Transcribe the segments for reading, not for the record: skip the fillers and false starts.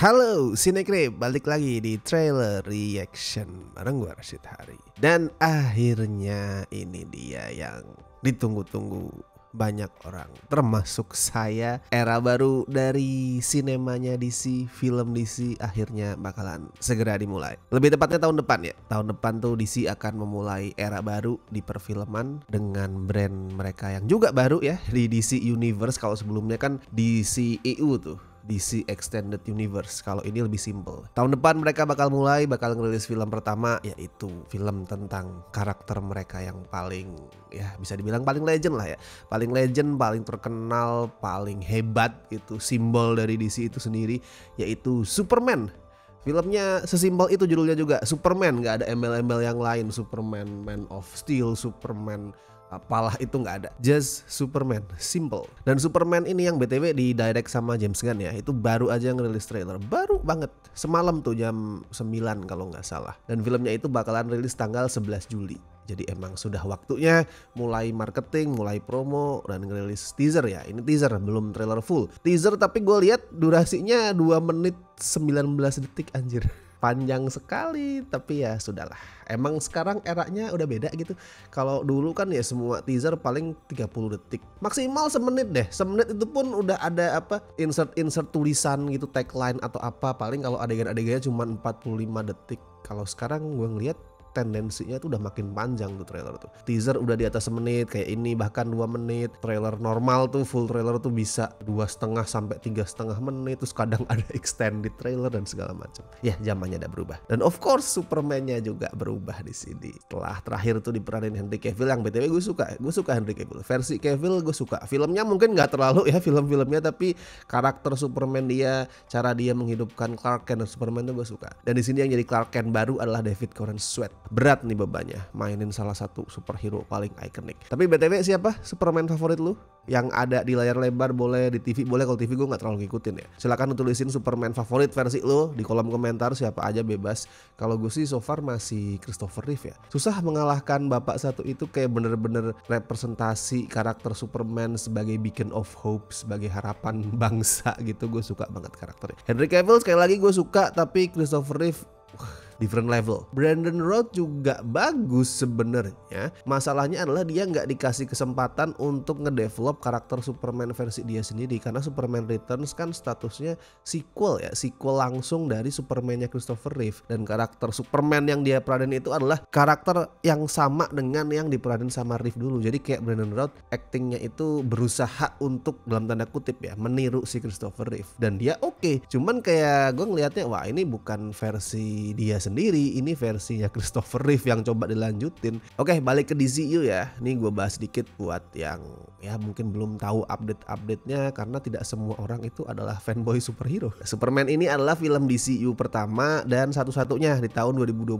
Halo Sinekrip, balik lagi di trailer reaction bareng gue Rashid Hari. Dan akhirnya ini dia yang ditunggu-tunggu banyak orang, termasuk saya. Era baru dari sinemanya DC, film DC akhirnya bakalan segera dimulai. Lebih tepatnya tahun depan ya. Tahun depan tuh DC akan memulai era baru di perfilman dengan brand mereka yang juga baru ya di DC Universe. Kalau sebelumnya kan DC EU tuh, DC Extended Universe. Kalau ini lebih simple. Tahun depan mereka bakal ngerilis film pertama, yaitu film tentang karakter mereka yang paling, ya bisa dibilang paling legend lah ya. Paling legend, paling terkenal, paling hebat gitu. Simbol dari DC itu sendiri, yaitu Superman. Filmnya sesimpel itu judulnya juga, Superman. Gak ada embel-embel yang lain. Superman, Man of Steel, Superman apalah itu nggak ada, just Superman, simple. Dan Superman ini yang BTW di direct sama James Gunn ya, itu baru aja ngerilis trailer, baru banget semalam tuh jam 9 kalau nggak salah. Dan filmnya itu bakalan rilis tanggal 11 Juli. Jadi emang sudah waktunya mulai marketing, mulai promo, dan ngerilis teaser ya. Ini teaser, belum trailer full. Teaser tapi gue lihat durasinya 2 menit 19 detik anjir. Panjang sekali, tapi ya sudahlah. Emang sekarang eranya udah beda gitu. Kalau dulu kan ya semua teaser paling 30 detik. Maksimal semenit deh. Semenit itu pun udah ada apa? Insert tulisan gitu, tagline atau apa. Paling kalau adegan-adegannya cuma 45 detik. Kalau sekarang gue ngeliat tendensinya tuh udah makin panjang tuh trailer tuh. Teaser udah di atas semenit kayak ini, bahkan 2 menit. Trailer normal tuh, full trailer tuh bisa 2,5 sampai 3,5 menit. Terus kadang ada extended trailer dan segala macam. Ya zamannya udah berubah. Dan of course Superman-nya juga berubah di sini. Setelah terakhir tuh diperanin Henry Cavill yang BTW gue suka Henry Cavill. Versi Cavill gue suka. Filmnya mungkin nggak terlalu ya film-filmnya, tapi karakter Superman dia, cara dia menghidupkan Clark Kent dan Superman tuh gue suka. Dan di sini yang jadi Clark Kent baru adalah David Corenswet Sweat. Berat nih bebannya mainin salah satu superhero paling ikonik. Tapi BTW siapa Superman favorit lu? Yang ada di layar lebar boleh, di TV boleh. Kalau TV gue gak terlalu ngikutin ya. Silahkan tulisin Superman favorit versi lu di kolom komentar, siapa aja bebas. Kalau gue sih so far masih Christopher Reeve ya. Susah mengalahkan bapak satu itu, kayak bener-bener representasi karakter Superman sebagai beacon of hope, sebagai harapan bangsa gitu. Gue suka banget karakternya. Henry Cavill sekali lagi gue suka, tapi Christopher Reeve different level. Brandon Routh juga bagus sebenarnya. Masalahnya adalah dia nggak dikasih kesempatan untuk ngedevelop karakter Superman versi dia sendiri, karena Superman Returns kan statusnya sequel ya, sequel langsung dari Superman-nya Christopher Reeve. Dan karakter Superman yang dia peranin itu adalah karakter yang sama dengan yang diperanin sama Reeve dulu. Jadi kayak Brandon Routh actingnya itu berusaha untuk dalam tanda kutip ya meniru si Christopher Reeve. Dan dia oke. Cuman kayak gue ngelihatnya, wah ini bukan versi dia sendiri, ini versinya Christopher Reeve yang coba dilanjutin. Oke, balik ke DCU ya. Ini gue bahas sedikit buat yang ya mungkin belum tahu update-nya, karena tidak semua orang itu adalah fanboy superhero. Superman ini adalah film DCU pertama dan satu-satunya di tahun 2025.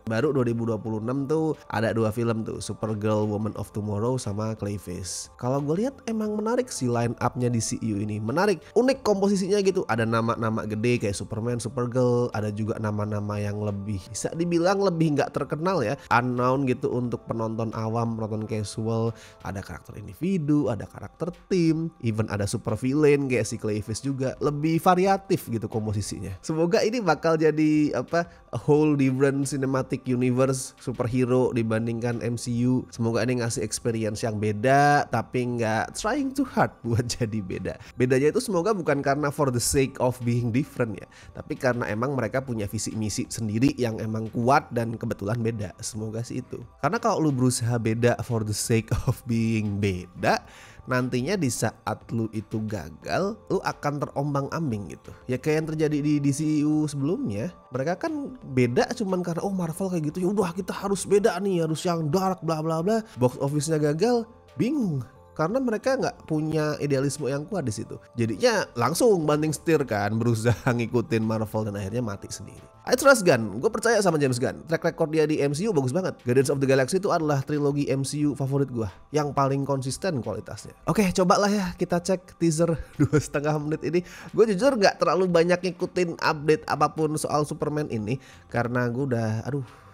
Baru 2026 tuh ada 2 film tuh, Supergirl Woman of Tomorrow sama Clayface. Kalau gue lihat emang menarik sih line up-nya DCU ini. Menarik, unik komposisinya gitu. Ada nama-nama gede kayak Superman, Supergirl, ada juga nama-nama yang lebih bisa dibilang lebih nggak terkenal ya, unknown gitu untuk penonton awam, penonton casual. Ada karakter individu, ada karakter tim, even ada super villain kayak si Clayface juga. Lebih variatif gitu komposisinya. Semoga ini bakal jadi apa, a whole different cinematic universe superhero dibandingkan MCU. Semoga ini ngasih experience yang beda, tapi nggak trying too hard buat jadi beda. Bedanya itu semoga bukan karena for the sake of being different ya, tapi karena emang mereka punya visi misi sendiri yang emang kuat dan kebetulan beda. Semoga sih itu. Karena kalau lu berusaha beda for the sake of being beda, nantinya di saat lu itu gagal, lu akan terombang-ambing gitu. Ya kayak yang terjadi di DCU sebelumnya. Mereka kan beda cuman karena oh Marvel kayak gitu, ya udah kita harus beda nih, harus yang dark bla bla bla. Box office-nya gagal, bingung. Karena mereka nggak punya idealisme yang kuat di situ. Jadinya langsung banting setir kan, berusaha ngikutin Marvel dan akhirnya mati sendiri. I trust Gunn, gue percaya sama James Gunn. Track record dia di MCU bagus banget. Guardians of the Galaxy itu adalah trilogi MCU favorit gue, yang paling konsisten kualitasnya. Oke, cobalah ya kita cek teaser 2,5 menit ini. Gue jujur nggak terlalu banyak ngikutin update apapun soal Superman ini, karena gue udah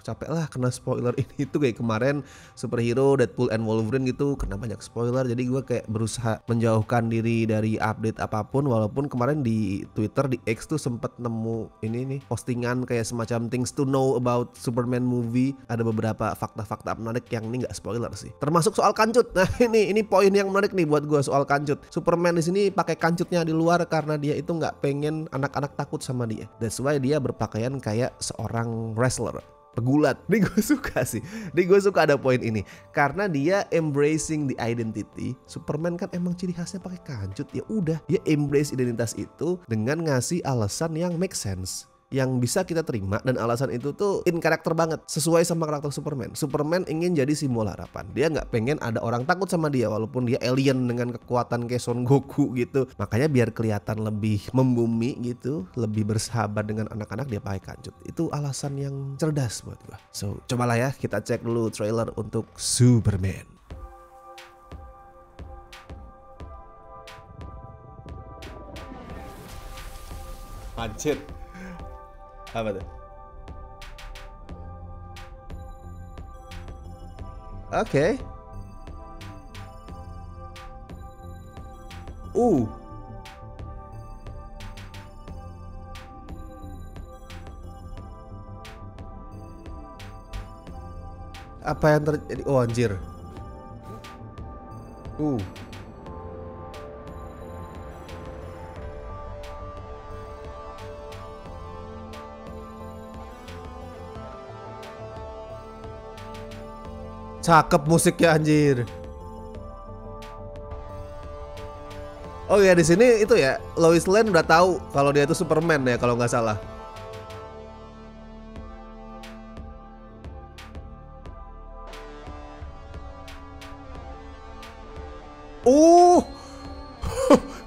capek lah kena spoiler ini itu kayak kemarin superhero Deadpool and Wolverine gitu kena banyak spoiler. Jadi gue kayak berusaha menjauhkan diri dari update apapun, walaupun kemarin di Twitter di X tuh sempet nemu ini nih postingan kayak semacam things to know about Superman movie. Ada beberapa fakta-fakta menarik yang ini nggak spoiler sih. Termasuk soal kancut. Nah ini poin yang menarik nih buat gue soal kancut. Superman di sini pakai kancutnya di luar karena dia itu nggak pengen anak-anak takut sama dia. That's why dia berpakaian kayak seorang wrestler, pegulat. Ini gue suka sih. Ini gue suka ada poin ini karena dia embracing the identity. Superman kan emang ciri khasnya pakai kancut. Ya udah, dia embrace identitas itu dengan ngasih alasan yang make sense, yang bisa kita terima, dan alasan itu tuh in karakter banget, sesuai sama karakter Superman. Superman ingin jadi simbol harapan. Dia nggak pengen ada orang takut sama dia walaupun dia alien dengan kekuatan kayak Son Goku gitu. Makanya biar kelihatan lebih membumi gitu, lebih bersahabat dengan anak-anak, dia pakai kancut. Itu alasan yang cerdas buat gua. So cobalah ya kita cek dulu trailer untuk Superman. Anjir, apa tuh? Oke. Apa yang terjadi? Oh anjir. Cakep musiknya anjir. Oh ya, di sini itu ya Lois Lane udah tahu kalau dia itu Superman ya kalau nggak salah.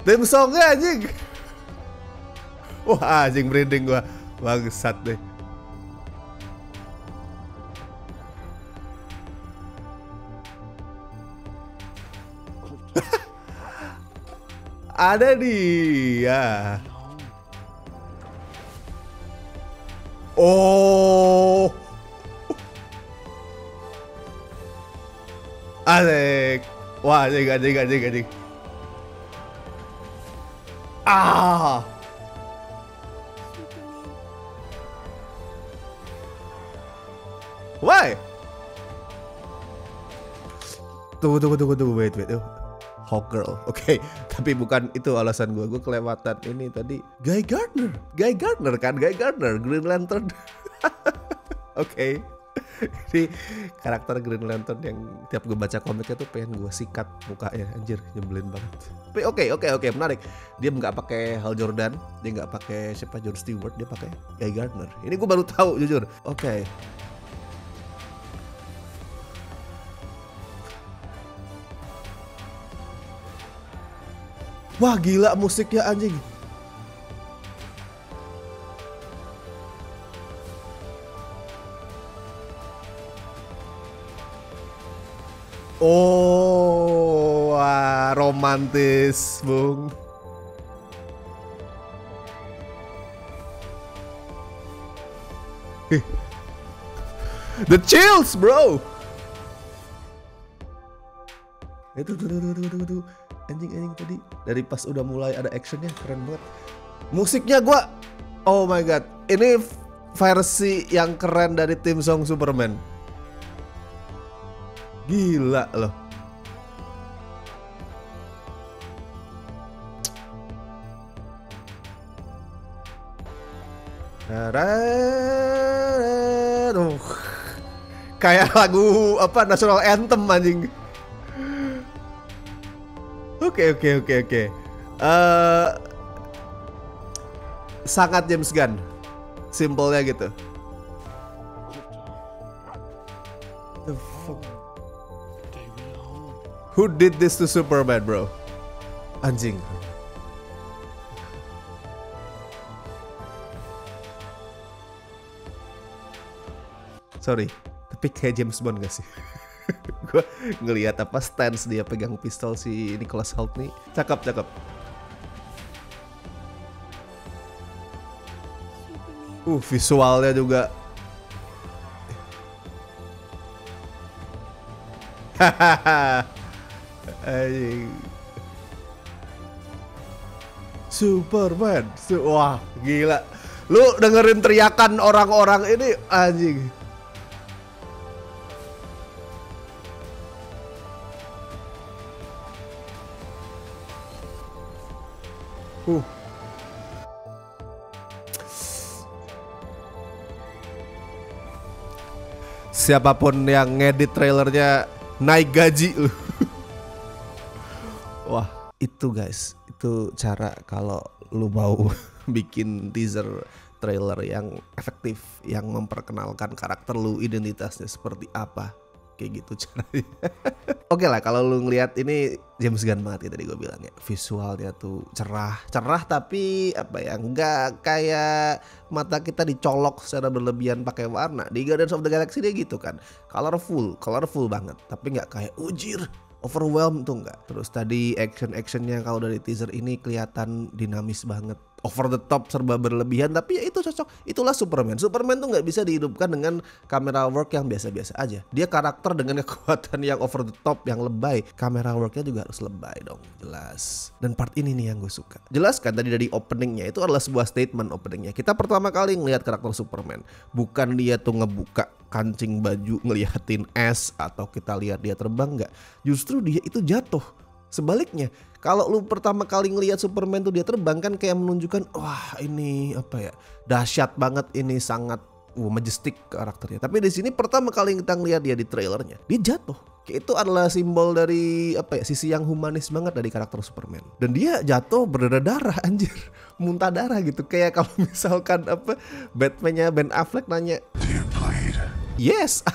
Theme songnya anjing. Wah anjing merinding gua. Bangsat deh. Ada dia. Oh. Asik. Wah, anjing. Ah. Why? Tunggu, wait. Hawkgirl, oke. Tapi bukan itu alasan gue kelewatan ini tadi. Guy Gardner kan, Guy Gardner, Green Lantern. Oke. Ini karakter Green Lantern yang tiap gue baca komiknya tuh pengen gue sikat mukanya, anjir, nyebelin banget. Tapi oke, menarik. Dia nggak pakai Hal Jordan, dia nggak pakai siapa John Stewart, dia pakai Guy Gardner. Ini gue baru tahu jujur. Oke. Wah gila musiknya anjing. Oh, wah, romantis, Bung. The chills, bro. Itu tuh. Anjing tadi dari pas udah mulai ada actionnya keren banget. Musiknya gua, oh my god, ini versi yang keren dari theme song Superman. Gila loh. Kayak lagu apa national anthem anjing. Oke. Sangat James Gunn, simpelnya gitu. The fuck? Who did this to Superman, bro? Anjing. Sorry, tapi kayak James Bond gak sih? Gue ngelihat apa stance dia pegang pistol si Nicholas Hoult nih, cakep. Visualnya juga Anjing. Superman. Wah, gila. Lu dengerin teriakan orang-orang ini anjing. Siapapun yang ngedit trailernya naik gaji lu. Wah, itu guys, itu cara kalau lu mau bikin teaser trailer yang efektif, yang memperkenalkan karakter lu, identitasnya seperti apa, kayak gitu caranya. Oke lah, kalau lu ngelihat ini James Gunn banget ya tadi gue bilang ya, visualnya tuh cerah tapi apa ya, nggak kayak mata kita dicolok secara berlebihan pakai warna. Di Guardians of the Galaxy dia gitu kan, colorful banget, tapi nggak kayak ujir overwhelmed tuh enggak. Terus tadi actionnya kalau dari teaser ini kelihatan dinamis banget, over the top, serba berlebihan, tapi ya itu cocok. Itulah Superman tuh nggak bisa dihidupkan dengan kamera work yang biasa-biasa aja. Dia karakter dengan kekuatan yang over the top, yang lebay. Kamera worknya juga harus lebay dong, jelas. Dan part ini nih yang gue suka. Jelas kan tadi dari openingnya itu adalah sebuah statement openingnya. Kita pertama kali ngelihat karakter Superman, bukan dia tuh ngebuka kancing baju ngeliatin es atau kita lihat dia terbang, nggak. Justru dia itu jatuh. Sebaliknya, kalau lu pertama kali ngelihat Superman tuh dia terbang kan kayak menunjukkan wah ini apa ya, dahsyat banget, ini sangat majestic karakternya. Tapi di sini pertama kali kita ngelihat dia di trailernya, dia jatuh. Itu adalah simbol dari apa ya, sisi yang humanis banget dari karakter Superman. Dan dia jatuh berdarah anjir, muntah darah gitu. Kayak kalau misalkan apa, Batman-nya Ben Affleck nanya, yes,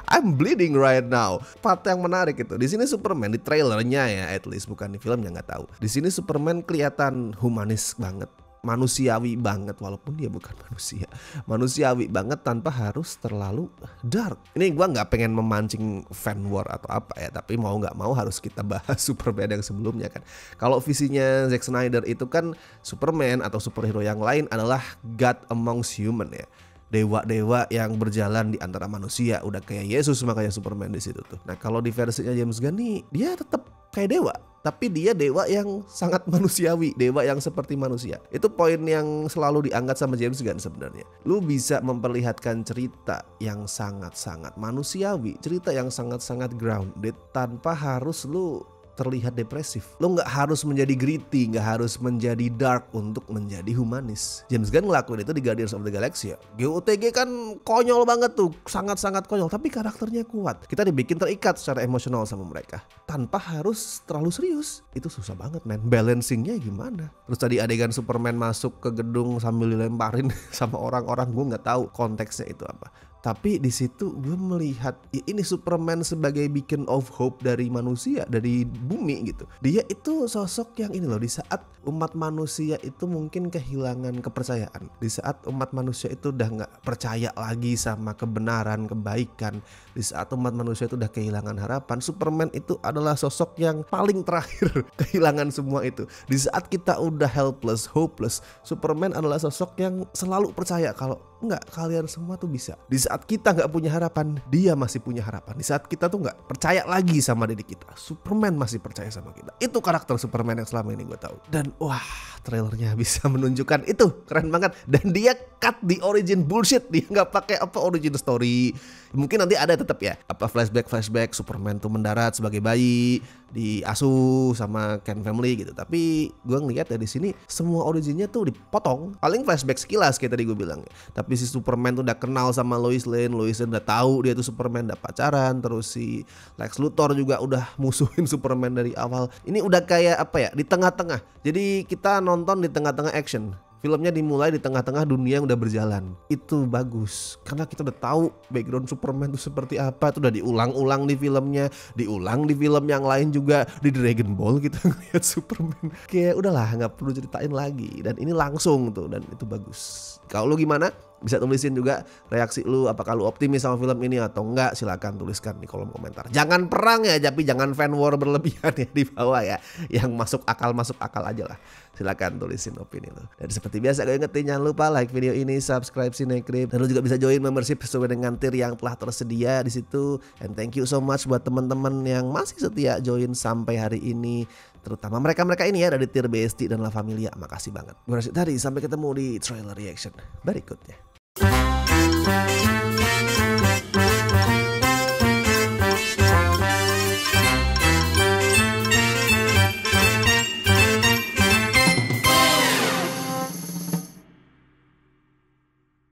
I'm bleeding right now. Part yang menarik itu. Di sini Superman di trailernya ya, at least, bukan di filmnya, nggak tahu. Di sini Superman kelihatan humanis banget, manusiawi banget, walaupun dia bukan manusia. Manusiawi banget tanpa harus terlalu dark. Ini gua nggak pengen memancing fan war atau apa ya, tapi mau nggak mau harus kita bahas Superman yang sebelumnya kan. Kalau visinya Zack Snyder itu kan Superman atau superhero yang lain adalah God amongst human ya. Dewa-dewa yang berjalan di antara manusia, udah kayak Yesus, makanya Superman di situ tuh. Nah, kalau di versinya James Gunn nih, dia tetap kayak dewa, tapi dia dewa yang sangat manusiawi, dewa yang seperti manusia. Itu poin yang selalu diangkat sama James Gunn sebenarnya. Lu bisa memperlihatkan cerita yang sangat-sangat manusiawi, cerita yang sangat-sangat grounded tanpa harus lu terlihat depresif. Lo nggak harus menjadi gritty, nggak harus menjadi dark untuk menjadi humanis. James Gunn ngelakuin itu di Guardians of the Galaxy ya. GOTG kan konyol banget tuh, sangat-sangat konyol, tapi karakternya kuat. Kita dibikin terikat secara emosional sama mereka tanpa harus terlalu serius. Itu susah banget men, balancingnya gimana. Terus tadi adegan Superman masuk ke gedung sambil dilemparin sama orang-orang, gue nggak tahu konteksnya itu apa. Tapi di situ gue melihat ini Superman sebagai beacon of hope dari manusia, dari bumi gitu. Dia itu sosok yang ini loh, di saat umat manusia itu mungkin kehilangan kepercayaan, di saat umat manusia itu udah nggak percaya lagi sama kebenaran, kebaikan, di saat umat manusia itu udah kehilangan harapan, Superman itu adalah sosok yang paling terakhir kehilangan semua itu. Di saat kita udah helpless, hopeless, Superman adalah sosok yang selalu percaya kalau enggak, kalian semua tuh bisa. Di saat kita nggak punya harapan, dia masih punya harapan. Di saat kita tuh nggak percaya lagi sama diri kita, Superman masih percaya sama kita. Itu karakter Superman yang selama ini gue tahu. Dan wah, trailernya bisa menunjukkan itu, keren banget. Dan dia cut di origin bullshit, dia nggak pakai apa origin story. Mungkin nanti ada tetap ya, apa flashback Superman tuh mendarat sebagai bayi, diasuh sama Ken family gitu. Tapi gue ngeliat ya di sini semua originnya tuh dipotong. Paling flashback sekilas kayak tadi gue bilang ya. Tapi si Superman tuh udah kenal sama Lois Lane udah tahu dia tuh Superman, udah pacaran. Terus si Lex Luthor juga udah musuhin Superman dari awal. Ini udah kayak apa ya, di tengah-tengah. Jadi kita nonton di tengah-tengah action. Filmnya dimulai di tengah-tengah dunia yang udah berjalan. Itu bagus karena kita udah tahu background Superman itu seperti apa. Itu udah diulang-ulang di filmnya, diulang di film yang lain juga. Di Dragon Ball kita ngeliat Superman kayak udahlah, nggak perlu ceritain lagi. Dan ini langsung tuh, dan itu bagus. Kalau lu gimana? Bisa tulisin juga reaksi lu, apakah lu optimis sama film ini atau enggak, silakan tuliskan di kolom komentar. Jangan perang ya, tapi jangan fan war berlebihan ya di bawah ya. Yang masuk akal aja lah. Silakan tulisin opini lu. Dan seperti biasa gue ingetin, jangan lupa like video ini, subscribe Cinecrip, dan lu juga bisa join membership sesuai dengan tier yang telah tersedia di situ. And thank you so much buat teman-teman yang masih setia join sampai hari ini, terutama mereka-mereka ini ya dari tier BSD dan La Familia. Makasih banget. Gue Rashid Hari, sampai ketemu di trailer reaction berikutnya.